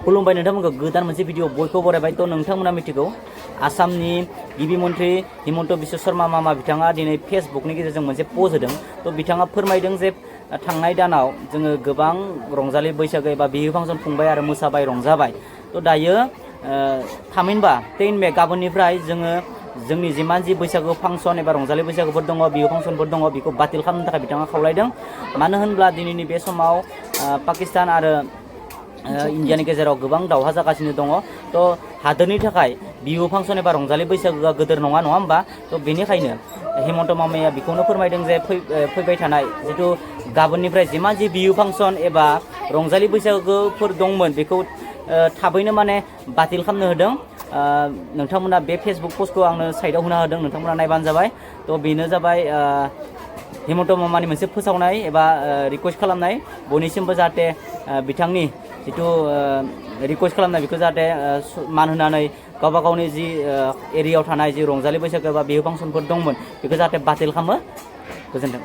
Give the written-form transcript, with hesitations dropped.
खुलुमबाय नोंथांमोनखौ गोदान मोनसे भिडिअ बयखौ बरायबाय। थ' नोंथांमोना मिथिगौ आसामनि गिबि मन्थ्रि हिमन्त बिश्व शर्मा मामा बिथाङा दिनै फेसबुकनि गेजेरजों मोनसे पस्ट होदों। थ' बिथाङा फोरमायदों जे थांनाय दानाव जोङो गोबां रंजालि बैसागो एबा बिहु फांसन खुंबाय आरो मोसाबाय रंजाबाय। थ' दायो थामहिनबा 10 मे गाबोननिफ्राय जोङो जोंनि जिमान जि बैसागु फांसन एबा रंजालि बैसागोफोर दङ बिहु फांसनफोर दङ बेखौ बातिल खालामनो थाखाय बिथाङा खावलायदों। मानो होनब्ला दिनैनि बे समाव पाकिस्तान आरो इन्डियानि गेजेराव गोबां दावहा जागासिनो दङ। थ' हादोरनि थाखाय बिहु फांसन एबा रंजालि बैसागोआ गोदोर नङा होमबा। थ' बेनिखायनो हिमन्त मामाया बेखौनो फोरमायदों जे फैबाय थानाय जिथु गाबोननिफ्राय जिमान जि बिहु फांसन एबा रंजालि बैसागोफोर दंमोन बेखौ थाबैनो माने बातिल खालामनो होदों। नोंथांमोना बे फेसबुक पस्टखौ आंनो साइडआव होना होदों, नोंथांमोना नायबानो जाबाय। थ' बेनो जाबाय हिमन्त मामानि मोनसे फोसावनाय एबा रिकुवेस्ट खालामनाय बयनिसिमबो जाहाथे बिथांनि जिथु रिकुवेस्ट खालामनाय बेखौ जाहाथे मान होनानै गावबा गावनि जि एरियायाव थानाय जि रंजालि बैसागो एबा बिहु फांसनफोर दंमोन बेखौ जाहाथे बातिल खालामो। गोजोन्थों।